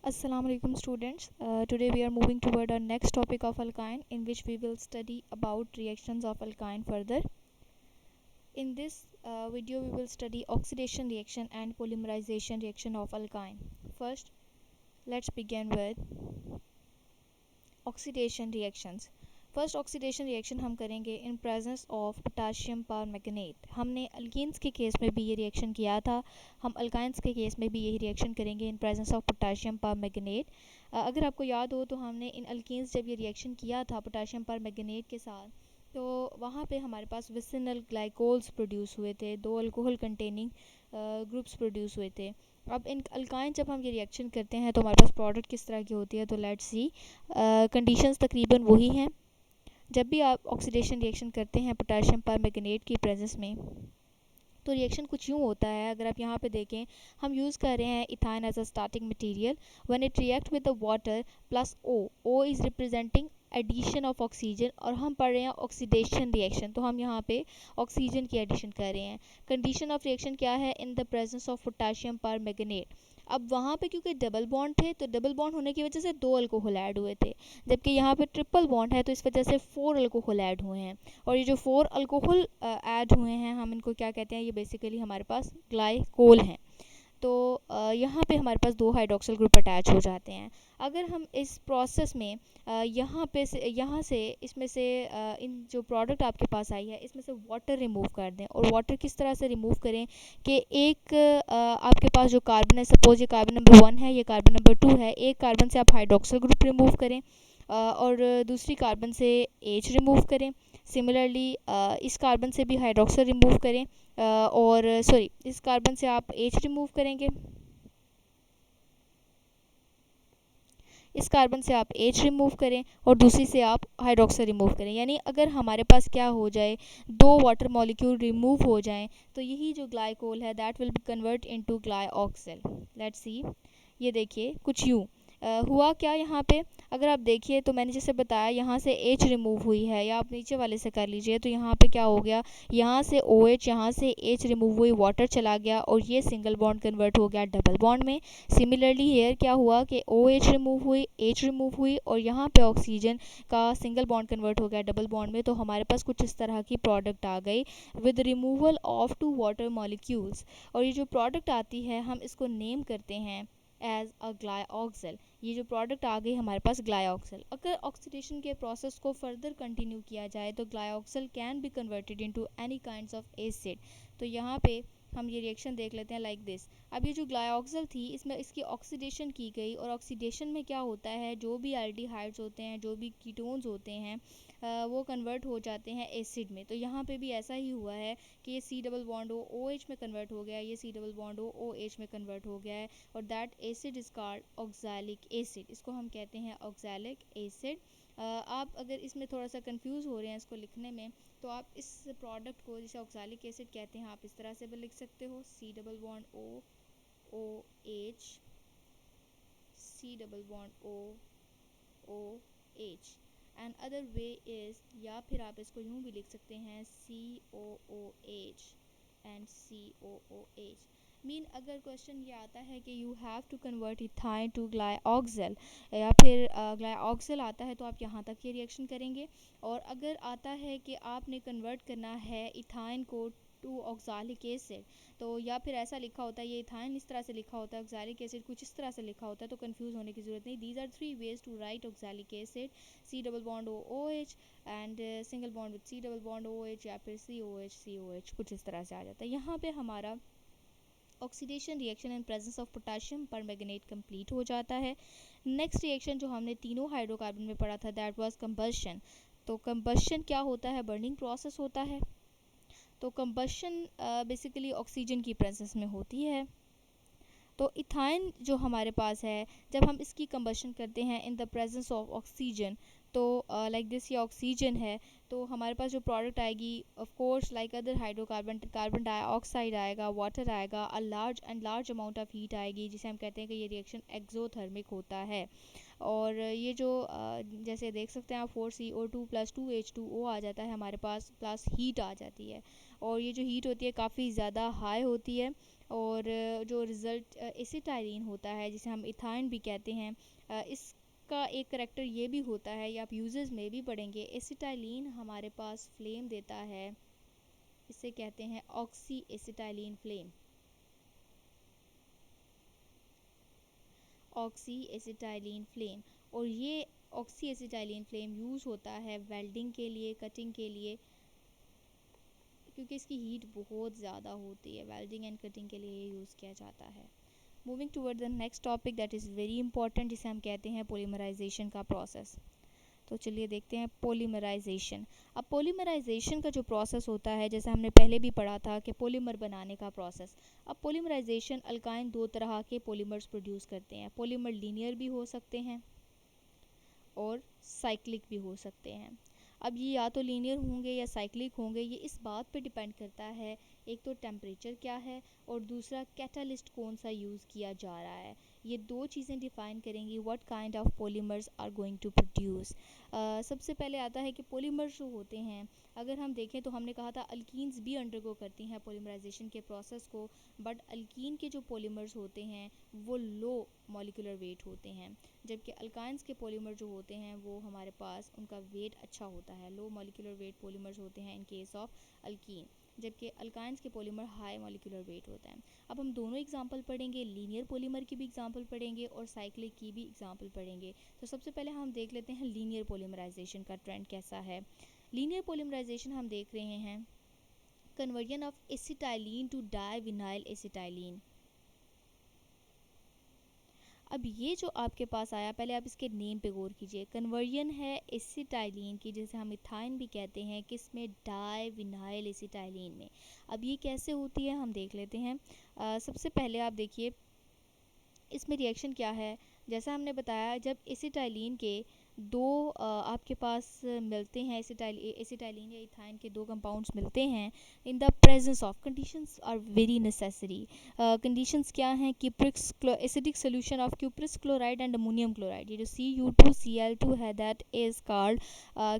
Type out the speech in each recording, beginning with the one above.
Assalamu alaikum students. Today we are moving toward our next topic of alkyne, in which we will study about reactions of alkyne further. In this video we will study oxidation reaction and polymerization reaction of alkyne. First, let's begin with oxidation reactions. First oxidation reaction हम करेंगे in presence of potassium permanganate. हमने alkenes के case में भी ये reaction किया था, हम अल्काइंस के केस में भी यही रिएक्शन करेंगे in presence of potassium permanganate. अगर आपको याद हो तो हमने इन अल्कीन्स जब ये रिएक्शन किया था पोटाशियम परमैंगनेट के साथ, तो वहाँ पे हमारे पास विसिनल ग्लाइकोल्स प्रोड्यूस हुए थे, दो अल्कोहल कंटेनिंग ग्रुप्स प्रोड्यूस हुए थे. अब इन अल्काइन जब हम ये रिएक्शन करते हैं तो हमारे पास प्रोडक्ट किस तरह की होती है, तो लेट्स सी. कंडीशंस तकरीबन वही हैं. जब भी आप ऑक्सीडेशन रिएक्शन करते हैं पोटाशियम परमैंगनेट की प्रेजेंस में, तो रिएक्शन कुछ यूँ होता है. अगर आप यहाँ पे देखें, हम यूज़ कर रहे हैं ethyne as a starting material. When it react with the water plus O is representing addition of oxygen, और हम पढ़ रहे हैं ऑक्सीडेशन रिएक्शन, तो हम यहाँ पे ऑक्सीजन की एडिशन कर रहे हैं. कंडीशन ऑफ रिएक्शन क्या है? इन the presence of potassium permanganate. अब वहाँ पे क्योंकि डबल बॉन्ड थे, तो डबल बॉन्ड होने की वजह से दो अल्कोहल ऐड हुए थे, जबकि यहाँ पे ट्रिपल बॉन्ड है तो इस वजह से फोर अल्कोहल ऐड हुए हैं. और ये जो फोर अल्कोहल ऐड हुए हैं, हम इनको क्या कहते हैं? ये बेसिकली हमारे पास ग्लाइकोल हैं. तो यहाँ पे हमारे पास दो हाइड्रोक्सिल ग्रुप अटैच हो जाते हैं. अगर हम इस प्रोसेस में यहाँ से इसमें से इन जो प्रोडक्ट आपके पास आई है इसमें से वाटर रिमूव कर दें, और वाटर किस तरह से रिमूव करें कि एक आपके पास जो कार्बन है, सपोज ये कार्बन नंबर 1 है, ये कार्बन नंबर 2 है, एक कार्बन से आप हाइड्रोक्सिल ग्रुप रिमूव करें और दूसरी कार्बन से H रिमूव करें. सिमिलरली इस कार्बन से भी हाइड्रोक्सिल रिमूव करें, और सॉरी, इस कार्बन से आप H रिमूव करेंगे, इस कार्बन से आप H रिमूव करें और दूसरी से आप हाइड्रोक्सिल रिमूव करें. यानी अगर हमारे पास क्या हो जाए, दो वाटर मॉलिक्यूल रिमूव हो जाएं, तो यही जो ग्लाइकोल है that will be convert into glyoxal. Let's see. ये देखिए कुछ यूँ हुआ क्या यहाँ पे. अगर आप देखिए तो मैंने जैसे बताया यहाँ से H रिमूव हुई है, या आप नीचे वाले से कर लीजिए, तो यहाँ पे क्या हो गया, यहाँ से OH, यहाँ से H रिमूव हुई, वाटर चला गया और ये सिंगल बॉन्ड कन्वर्ट हो गया डबल बॉन्ड में. सिमिलरली हेयर क्या हुआ कि OH रिमूव हुई, H रिमूव हुई, और यहाँ पे ऑक्सीजन का सिंगल बॉन्ड कन्वर्ट हो गया डबल बॉन्ड में. तो हमारे पास कुछ इस तरह की प्रोडक्ट आ गई with removal of two water molecules. और ये जो प्रोडक्ट आती है हम इसको नेम करते हैं एज अ ग्लाइऑक्सिल. ये जो प्रोडक्ट आ गई हमारे पास ग्लाइऑक्सिल. अगर ऑक्सीडेशन के प्रोसेस को फर्दर कंटिन्यू किया जाए तो glyoxal can be converted into any kinds of acid. तो यहाँ पे हम ये रिएक्शन देख लेते हैं लाइक दिस. अब ये जो ग्लाइऑक्सिल थी इसमें इसकी ऑक्सीडेशन की गई, और ऑक्सीडेशन में क्या होता है, जो भी एल्डिहाइड्स होते हैं, जो भी कीटोन्स होते हैं, वो कन्वर्ट हो जाते हैं एसिड में. तो यहाँ पे भी ऐसा ही हुआ है कि ये C double bond O OH में कन्वर्ट हो गया है, ये C double bond O OH में कन्वर्ट हो गया है, और that acid is called oxalic acid. इसको हम कहते हैं ऑक्सैलिक एसिड. आप अगर इसमें थोड़ा सा कंफ्यूज हो रहे हैं इसको लिखने में, तो आप इस प्रोडक्ट को जिसे ऑक्सैलिक एसिड कहते हैं आप इस तरह से भी लिख सकते हो, C double bond O OH, C double bond O OH. And other way is, या फिर आप इसको यूँ भी लिख सकते हैं COOH एंड COOH. मीन अगर क्वेश्चन ये आता है कि you have to convert ethyne to glyoxal, या फिर ग्लाइऑक्सिल आता है तो आप यहाँ तक ये रिएक्शन करेंगे. और अगर आता है कि आपने कन्वर्ट करना है इथाइन को टू ऑक्सैलिक एसिड, तो या फिर ऐसा लिखा होता है, ये इथाइन इस तरह से लिखा होता है, ऑक्सैलिक एसिड कुछ इस तरह से लिखा होता है, तो कंफ्यूज होने की ज़रूरत नहीं. These are three ways to write oxalic acid. C double bond O OH and single bond with C double bond OH, या फिर COH कुछ इस तरह से आ जाता है. यहाँ पे हमारा oxidation reaction in presence of potassium permanganate complete हो जाता है. नेक्स्ट रिएक्शन जो हमने तीनों हाइड्रोकार्बन में पढ़ा था दैट वाज कंबशन. तो कंबशन क्या होता है? बर्निंग प्रोसेस होता है. तो कंबशन बेसिकली ऑक्सीजन की प्रेजेंस में होती है. तो इथाइन जो हमारे पास है, जब हम इसकी कंबशन करते हैं in the presence of oxygen, तो लाइक दिस ये ऑक्सीजन है, तो हमारे पास जो प्रोडक्ट आएगी of course like other hydrocarbon, carbon dioxide आएगा, वाटर आएगा, a large amount of heat आएगी, जिसे हम कहते हैं कि ये रिएक्शन एक्सोथर्मिक होता है. और ये जो जैसे देख सकते हैं आप 4CO2 प्लस 2H2O आ जाता है हमारे पास, प्लस हीट आ जाती है. और ये जो हीट होती है काफ़ी ज़्यादा हाई होती है, और जो रिज़ल्ट एसिटाइलिन होता है, जिसे हम इथाइन भी कहते हैं, इसका एक करैक्टर ये भी होता है, ये आप यूजेस में भी पढ़ेंगे। एसिटाइलिन हमारे पास फ्लेम देता है, इसे कहते हैं oxy acetylene flame. Oxy acetylene flame, और ये ऑक्सी एसिटाइलिन फ्लेम यूज़ होता है वेल्डिंग के लिए, कटिंग के लिए, क्योंकि इसकी हीट बहुत ज़्यादा होती है। वेल्डिंग एंड कटिंग के लिए ये यूज़ किया जाता है। Moving toward the next topic that is very important, जिसे हम कहते हैं पॉलीमराइजेशन का प्रोसेस। तो चलिए देखते हैं पॉलीमराइजेशन। अब पॉलीमराइजेशन का जो प्रोसेस होता है, जैसे हमने पहले भी पढ़ा था कि पॉलीमर बनाने का प्रोसेस। अब पॉलीमराइजेशन अल्काइन दो तरह के पॉलीमर्स प्रोड्यूस करते हैं। पॉलीमर लीनियर भी हो सकते हैं और साइक्लिक भी हो सकते हैं। अब ये या तो लीनियर होंगे या साइक्लिक होंगे, ये इस बात पे डिपेंड करता है, एक तो टेम्परेचर क्या है और दूसरा कैटालिस्ट कौन सा यूज़ किया जा रहा है। ये दो चीज़ें डिफ़ाइन करेंगी what kind of polymers are going to produce. सबसे पहले आता है कि पॉलीमर्स जो होते हैं, अगर हम देखें तो हमने कहा था अल्कीन्स भी अंडरगो करती हैं पॉलीमराइजेशन के प्रोसेस को, बट अल्कीन के जो पॉलीमर्स होते हैं वो लो मॉलिक्यूलर वेट होते हैं, जबकि अल्काइंस के पॉलीमर जो होते हैं वो हमारे पास उनका वेट अच्छा होता है। लो मॉलिक्यूलर वेट पॉलीमर्स होते हैं इन केस ऑफ अल्कीन, जबकि अल्काइंस के पॉलीमर हाई मॉलिक्यूलर वेट होता है। अब हम दोनों एग्जांपल पढ़ेंगे, लीनियर पॉलीमर की भी एग्जांपल पढ़ेंगे और साइक्लिक की भी एग्जांपल पढ़ेंगे। तो सबसे पहले हम देख लेते हैं लीनियर पॉलीमराइजेशन का ट्रेंड कैसा है। लीनियर पॉलीमराइजेशन हम देख रहे हैं conversion of acetylene to divinyl acetylene. अब ये जो आपके पास आया, पहले आप इसके नेम पे गौर कीजिए। कन्वर्जन है एसिटाइलिन की, जिसे हम इथाइन भी कहते हैं, किसमें, डाइविनाइल एसिटाइलिन में। अब ये कैसे होती है हम देख लेते हैं। सबसे पहले आप देखिए इसमें रिएक्शन क्या है। जैसा हमने बताया, जब एसिटाइलिन के दो आपके पास मिलते हैं, एसिटाइलिन या इथाइन के दो कंपाउंड्स मिलते हैं, in the presence of conditions are very necessary. Conditions क्या हैं, cupric acidic solution of cuprous chloride and ammonium chloride. ये जो Cu2Cl2 है that is called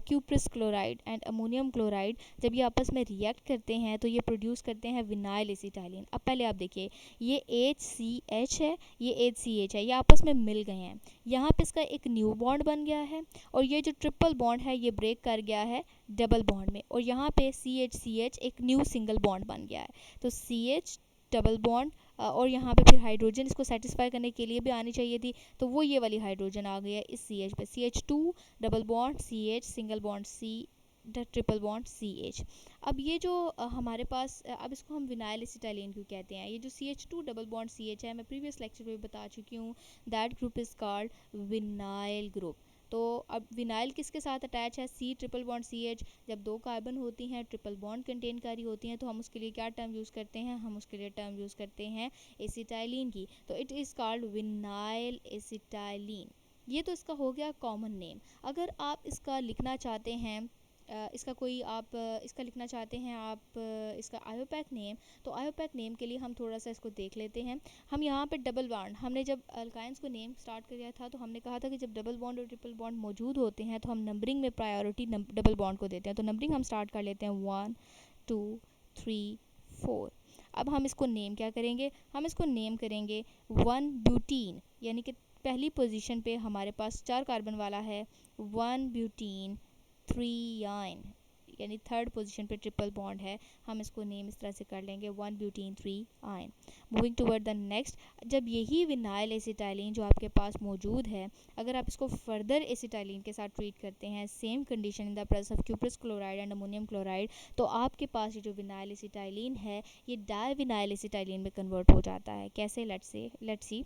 cuprous chloride and ammonium chloride. जब ये आपस में रिएक्ट करते हैं तो ये प्रोड्यूस करते हैं विनाइल एसिटाइलिन। अब पहले आप देखिए, ये HCH है, ये HCH है, ये आपस में मिल गए हैं, यहाँ पे इसका एक न्यू बॉन्ड बन गया है, और ये जो ट्रिपल बॉन्ड है ये ब्रेक कर गया है डबल बॉन्ड में, और यहाँ पे CH एक न्यू सिंगल बॉन्ड बन गया है। तो CH डबल बॉन्ड, और यहाँ पे फिर हाइड्रोजन इसको सेटिस्फाई करने के लिए भी आनी चाहिए थी, तो वो ये वाली हाइड्रोजन आ गई है इस CH पे। CH2 double bond CH single bond C triple bond CH। अब ये जो हमारे पास अब इसको हम विनाइल एसिटाइलिन क्यों कहते हैं। ये जो CH2 डबल बॉन्ड CH है, मैं प्रीवियस लेक्चर में बता चुकी हूँ, that group is called vinyl group. तो अब विनाइल किसके साथ अटैच है, C ट्रिपल बॉन्ड CH। जब दो कार्बन होती हैं, ट्रिपल बॉन्ड कंटेन कर रही होती हैं, तो हम उसके लिए क्या टर्म यूज़ करते हैं, हम उसके लिए टर्म यूज़ करते हैं एसिटाइलिन की। तो it is called vinyl acetylene. ये तो इसका हो गया कॉमन नेम। अगर आप इसका लिखना चाहते हैं, इसका कोई आप इसका लिखना चाहते हैं आप इसका आयोपैक नेम, तो आयोपैक नेम के लिए हम थोड़ा सा इसको देख लेते हैं। हम यहाँ पे डबल बॉन्ड, हमने जब अल्काइंस को नेम स्टार्ट किया था तो हमने कहा था कि जब डबल बॉन्ड और ट्रिपल बॉन्ड मौजूद होते हैं तो हम नंबरिंग में प्रायोरिटी डबल बॉन्ड को देते हैं। तो नंबरिंग हम स्टार्ट कर लेते हैं 1 2 3 4। अब हम इसको नेम क्या करेंगे, हम इसको नेम करेंगे 1 ब्यूटीन, यानी कि पहली पोजीशन पे हमारे पास 4 कार्बन वाला है 1 ब्यूटीन 3 आयन, यानी थर्ड पोजीशन पे ट्रिपल बॉन्ड है, हम इसको नेम इस तरह से कर लेंगे 1 butene 3 ion. Moving toward the next, जब यही विनाइल एसिटाइलिन जो आपके पास मौजूद है, अगर आप इसको फर्दर एसिटाइलिन के साथ ट्रीट करते हैं, same condition in the presence of cuprous chloride and ammonium chloride, तो आपके पास ये जो विनाइल एसिटाइलिन है ये डाइविनाइल एसिटाइलिन में कन्वर्ट हो जाता है। कैसे, लेट्स सी।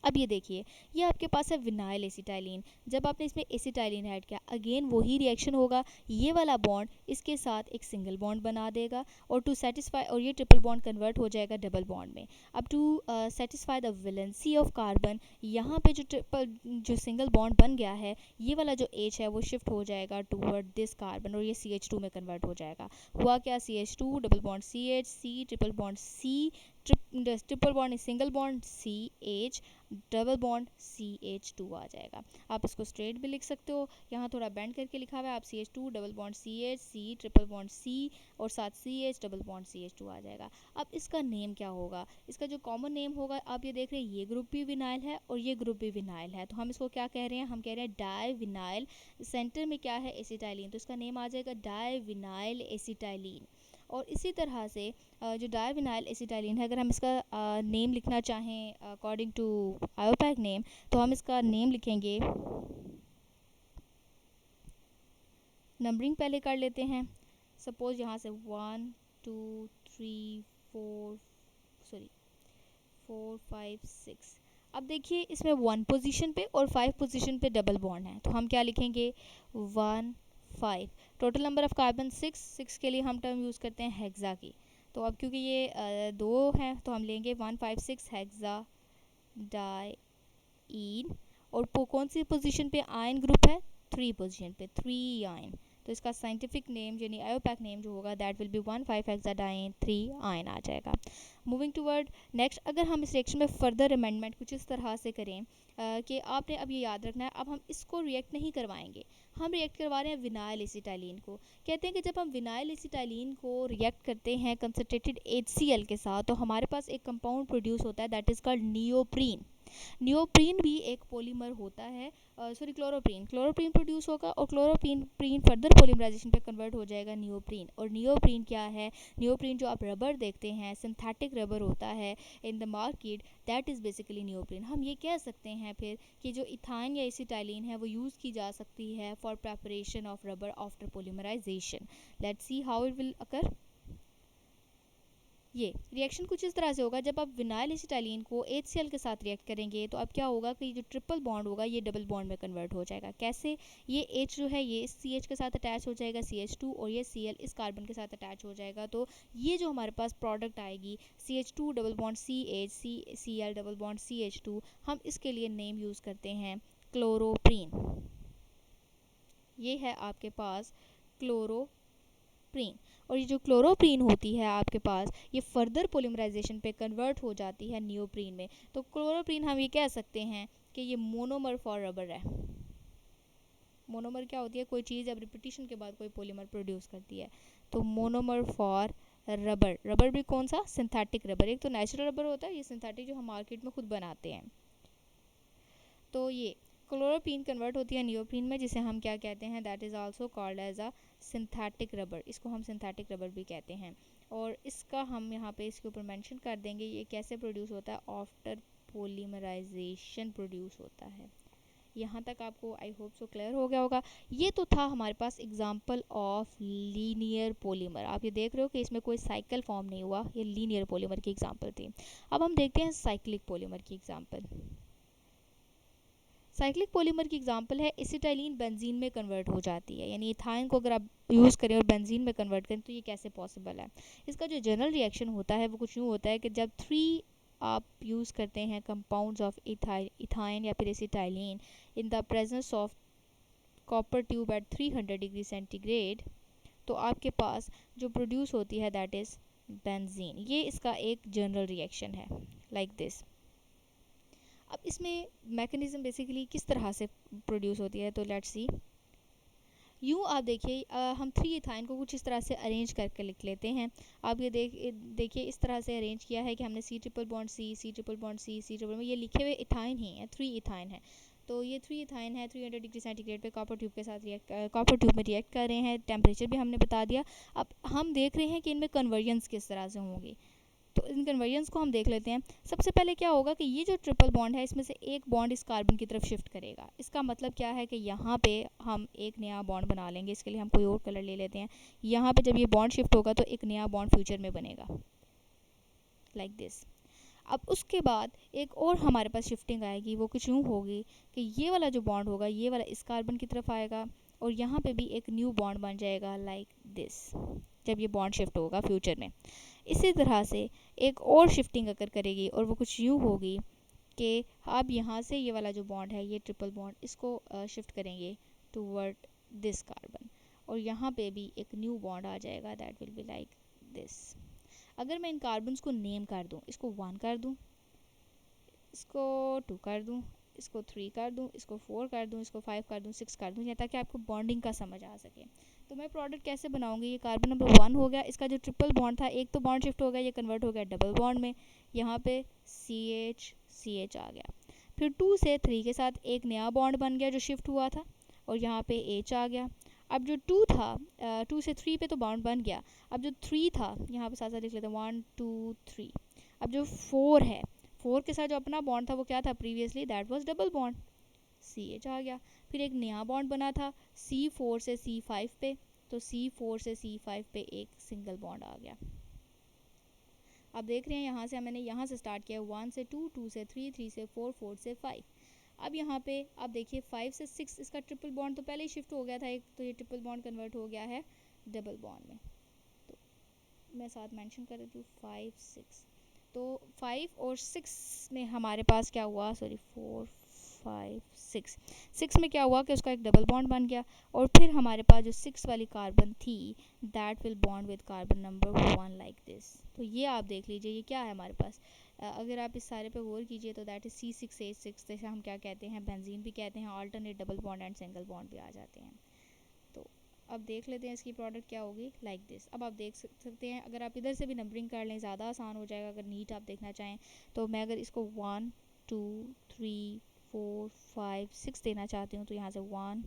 अब ये देखिए, ये आपके पास है विनाइल एसिटाइलिन। जब आपने इसमें एसिटाइलिन ऐड किया, अगेन वही रिएक्शन होगा, ये वाला बॉन्ड इसके साथ एक सिंगल बॉन्ड बना देगा, और टू सेटिस्फाई, और ये ट्रिपल बॉन्ड कन्वर्ट हो जाएगा डबल बॉन्ड में। अब to satisfy the valency of carbon, यहाँ पे जो सिंगल बॉन्ड बन गया है, ये वाला जो H है वो शिफ्ट हो जाएगा टूवर्ड दिस कार्बन, और ये CH2 में कन्वर्ट हो जाएगा। हुआ क्या, CH2 double bond CH, C triple bond C triple bond single bond CH, double bond CH2 आ जाएगा। आप इसको स्ट्रेट भी लिख सकते हो, यहाँ थोड़ा बेंड करके लिखा हुआ है, आप CH2 double bond CH, C triple bond C और साथ CH डबल बॉन्ड CH2 आ जाएगा। अब इसका नेम क्या होगा? इसका जो कॉमन नेम होगा, आप ये देख रहे हैं ये ग्रुप भी विनाइल है और ये ग्रुप भी विनाइल है, तो हम इसको क्या कह रहे हैं? हम कह रहे हैं डाई विनाइल। सेंटर में क्या है? एसिटाइलिन, तो इसका नेम आ जाएगा डाई विनाइल एसिटाइलिन। और इसी तरह से जो डायविनाइल एसिटाइलिन है, अगर हम इसका नेम लिखना चाहें अकॉर्डिंग टू आयोपैक नेम, तो हम इसका नेम लिखेंगे, नंबरिंग पहले कर लेते हैं। सपोज यहाँ से 1 2 3 4 5 6। अब देखिए इसमें 1 पोजीशन पे और 5 पोजीशन पे डबल बॉन्ड है, तो हम क्या लिखेंगे? 1 5। टोटल नंबर ऑफ कार्बन 6 के लिए हम टर्म यूज़ करते हैं हेक्सा की, तो अब क्योंकि ये 2 हैं तो हम लेंगे 156 हेक्सा डाइईन। और कौन सी पोजीशन पे आयन ग्रुप है? 3 पोजीशन पे 3 आयन, तो इसका साइंटिफिक नेम यानी आयोपैक नेम जो होगा दैट विल बी 1,5 हेक्साडाइन 3 आयन आ जाएगा। मूविंग टूवर्ड नेक्स्ट, अगर हम इस रिएक्शन में फर्दर अमेंडमेंट कुछ इस तरह से करें कि आपने अब ये याद रखना है, अब हम इसको रिएक्ट नहीं करवाएंगे, हम रिएक्ट करवा रहे हैं विनाइल एसिटाइलिन को। कहते हैं कि जब हम विनाइल एसिटाइलिन को रिएक्ट करते हैं कंसनट्रेटेड HCl के साथ, तो हमारे पास एक कंपाउंड प्रोड्यूस होता है that is called neoprene. Neoprene भी एक पॉलीमर होता है, क्लोरोप्रीन प्रोड्यूस होगा और क्लोरोप्रीन फर्दर पॉलीमराइजेशन पे कन्वर्ट हो जाएगा नियोप्रीन। और नियोप्रीन क्या है? नियोप्रीन जो आप रबर देखते हैं, सिंथेटिक रबर होता है in the market, that is basically neoprene. हम ये कह सकते हैं फिर कि जो इथाइन या एसिटाइलिन है वो यूज़ की जा सकती है for preparation of rubber after polymerisation. Let's see how it will occur. ये रिएक्शन कुछ इस तरह से होगा, जब आप विनाइल एसिटाइलिन को HCl के साथ रिएक्ट करेंगे तो अब क्या होगा कि जो ट्रिपल बॉन्ड होगा ये डबल बॉन्ड में कन्वर्ट हो जाएगा। कैसे? ये H जो है ये इस CH के साथ अटैच हो जाएगा CH2, और ये Cl इस कार्बन के साथ अटैच हो जाएगा, तो ये जो हमारे पास प्रोडक्ट आएगी CH2 double bond CH, Cl double bond CH2, हम इसके लिए नेम यूज़ करते हैं क्लोरोप्रीन। ये है आपके पास क्लोरोप्रीन। और ये जो क्लोरोप्रीन होती है आपके पास, ये फर्दर पॉलीमराइजेशन पे कन्वर्ट हो जाती है नियोप्रीन में। तो क्लोरोप्रीन हम ये कह सकते हैं कि ये मोनोमर फॉर रबर है। मोनोमर क्या होती है? कोई चीज़ जब रिपीटिशन के बाद कोई पॉलीमर प्रोड्यूस करती है, तो मोनोमर फॉर रबर। रबर भी कौन सा? Synthetic rubber. एक तो नेचुरल रबर होता है, ये सिंथेटिक जो हम मार्केट में खुद बनाते हैं। तो ये क्लोरोप्रीन कन्वर्ट होती है नियोप्रीन में, जिसे हम क्या कहते हैं? That is also called as a synthetic rubber. इसको हम सिंथेटिक रबर भी कहते हैं। और इसका हम यहाँ पे इसके ऊपर मेंशन कर देंगे ये कैसे प्रोड्यूस होता है? आफ्टर पॉलीमराइजेशन प्रोड्यूस होता है। यहाँ तक आपको आई होप सो क्लियर हो गया होगा। ये तो था हमारे पास एग्जांपल ऑफ लीनियर पॉलीमर। आप ये देख रहे हो कि इसमें कोई साइकिल फॉर्म नहीं हुआ, ये लीनियर पॉलीमर की एग्जांपल थी। अब हम देखते हैं साइक्लिक पॉलीमर की एग्जांपल। साइक्लिक पॉलीमर की एग्जांपल है एसिटाइलिन बेंजीन में कन्वर्ट हो जाती है, यानी इथाइन को अगर आप यूज़ करें और बेंजीन में कन्वर्ट करें तो ये कैसे पॉसिबल है? इसका जो जनरल रिएक्शन होता है वो कुछ यूँ होता है कि जब 3 आप यूज़ करते हैं कंपाउंड्स ऑफ इथाइन या फिर acetylene in the presence of copper tube at 300 degree centigrade, तो आपके पास जो प्रोड्यूस होती है दैट इज़ बेंजीन। ये इसका एक जनरल रिएक्शन है लाइक दिस। अब इसमें मैकेनिज्म बेसिकली किस तरह से प्रोड्यूस होती है, तो लेट्स सी। यूँ आप देखिए हम 3 इथाइन को कुछ इस तरह से अरेंज करके लिख लेते हैं। आप ये देखिए इस तरह से अरेंज किया है कि हमने C triple bond C triple में ये लिखे हुए इथाइन ही हैं, 3 इथाइन है। तो ये 3 इथाइन है, 300 डिग्री सेंटीग्रेड पे कॉपर ट्यूब के साथ कॉपर ट्यूब में रिएक्ट कर रहे हैं। टेम्परेचर भी हमने बता दिया। अब हम देख रहे हैं कि इनमें कन्वर्जन्स किस तरह से होंगी, तो इन कन्वर्जन्स को हम देख लेते हैं। सबसे पहले क्या होगा कि ये जो ट्रिपल बॉन्ड है इसमें से एक बॉन्ड इस कार्बन की तरफ शिफ्ट करेगा। इसका मतलब क्या है कि यहाँ पे हम एक नया बॉन्ड बना लेंगे। इसके लिए हम कोई और कलर ले लेते हैं। यहाँ पे जब ये बॉन्ड शिफ्ट होगा तो एक नया बॉन्ड फ्यूचर में बनेगा लाइक दिस। अब उसके बाद एक और हमारे पास शिफ्टिंग आएगी, वो कुछ यूँ होगी कि ये वाला जो बॉन्ड होगा ये वाला इस कार्बन की तरफ आएगा और यहाँ पे भी एक न्यू बॉन्ड बन जाएगा लाइक दिस जब ये बॉन्ड शिफ्ट होगा फ्यूचर में। इसी तरह से एक और शिफ्टिंग अगर करेगी और वो कुछ यूँ होगी कि आप यहाँ से ये वाला जो बॉन्ड है ये ट्रिपल बॉन्ड इसको शिफ्ट करेंगे टूवर्ड दिस कार्बन और यहाँ पे भी एक न्यू बॉन्ड आ जाएगा that will be like this. अगर मैं इन कार्बन्स को नेम कर दूँ, इसको 1 कर दूँ, इसको 2 कर दूँ, इसको 3 कर दूँ, इसको 4 कर दूँ, इसको 5 कर दूँ, 6 कर दूँ, या ताकि आपको बॉन्डिंग का समझ आ सके। तो मैं प्रोडक्ट कैसे बनाऊंगी, ये कार्बन नंबर 1 हो गया, इसका जो ट्रिपल बॉन्ड था एक तो बॉन्ड शिफ्ट हो गया, ये कन्वर्ट हो गया डबल बॉन्ड में, यहाँ पे CH आ गया। फिर 2 से 3 के साथ एक नया बॉन्ड बन गया जो शिफ्ट हुआ था, और यहाँ पे H आ गया। अब जो 2 था, 2 से 3 पे तो बॉन्ड बन गया, अब जो 3 था यहाँ पे साथ साथ लिख लेते हैं 1 2 3। अब जो 4 है, 4 के साथ जो अपना बॉन्ड था वो क्या था previously, that was double bond, CH आ गया। फिर एक नया बॉन्ड बना था C4 से C5 पे, तो C4 से C5 पे एक सिंगल बॉन्ड आ गया। अब देख रहे हैं यहाँ से मैंने यहाँ से स्टार्ट किया 1 से 2, 2 से 3, 3 से 4, 4 से 5। अब यहाँ पे आप देखिए 5 से 6 इसका ट्रिपल बॉन्ड तो पहले ही शिफ्ट हो गया था एक, तो ये ट्रिपल बॉन्ड कन्वर्ट हो गया है डबल बॉन्ड में। तो मैं साथ मेंशन कर देती हूँ 5 6। तो 5 और 6 में हमारे पास क्या हुआ, सॉरी 4 5 6 में क्या हुआ कि उसका एक डबल बॉन्ड बन गया, और फिर हमारे पास जो 6 वाली कार्बन थी that will bond with carbon number 1 like this. तो ये आप देख लीजिए ये क्या है हमारे पास। अगर आप इस सारे पे गौर कीजिए तो दैट इज C6H6, जैसे हम क्या कहते हैं, बेंजीन भी कहते हैं, alternate double bond and single bond भी आ जाते हैं। तो अब देख लेते हैं इसकी प्रोडक्ट क्या होगी, लाइक दिस। अब आप देख सकते हैं, अगर आप इधर से भी नंबरिंग कर लें ज़्यादा आसान हो जाएगा अगर नीट आप देखना चाहें। तो मैं अगर इसको 1 2 3 4 5 6 देना चाहती हूँ, तो यहाँ से 1,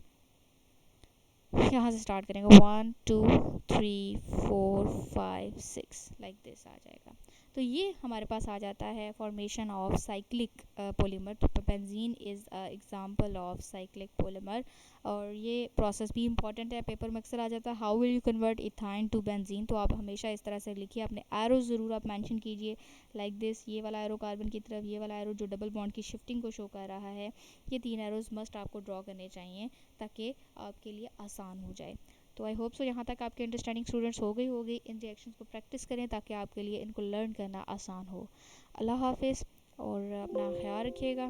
यहाँ से स्टार्ट करेंगे 1 2 3 4 5 6 लाइक दिस आ जाएगा। तो ये हमारे पास आ जाता है फॉर्मेशन ऑफ साइक्लिक पॉलीमर। तो benzene is example of cyclic polymer, और ये प्रोसेस भी इंपॉर्टेंट है, पेपर में अक्सर आ जाता है, how will you convert ethyne to benzene. तो आप हमेशा इस तरह से लिखिए, अपने एरो ज़रूर आप मेंशन कीजिए लाइक दिस, ये वाला एरो कार्बन की तरफ, ये वाला एरो जो डबल बॉन्ड की शिफ्टिंग को शो कर रहा है, ये 3 एरोज मस्ट आपको ड्रॉ करने चाहिए ताकि आपके लिए आसान हो जाए। तो आई होप सो यहाँ तक आपके अंडरस्टैंडिंग स्टूडेंट्स हो गई होगी। इन रिएक्शंस को प्रैक्टिस करें ताकि आपके लिए इनको लर्न करना आसान हो। अल्लाह हाफिज़ और अपना ख्याल रखिएगा।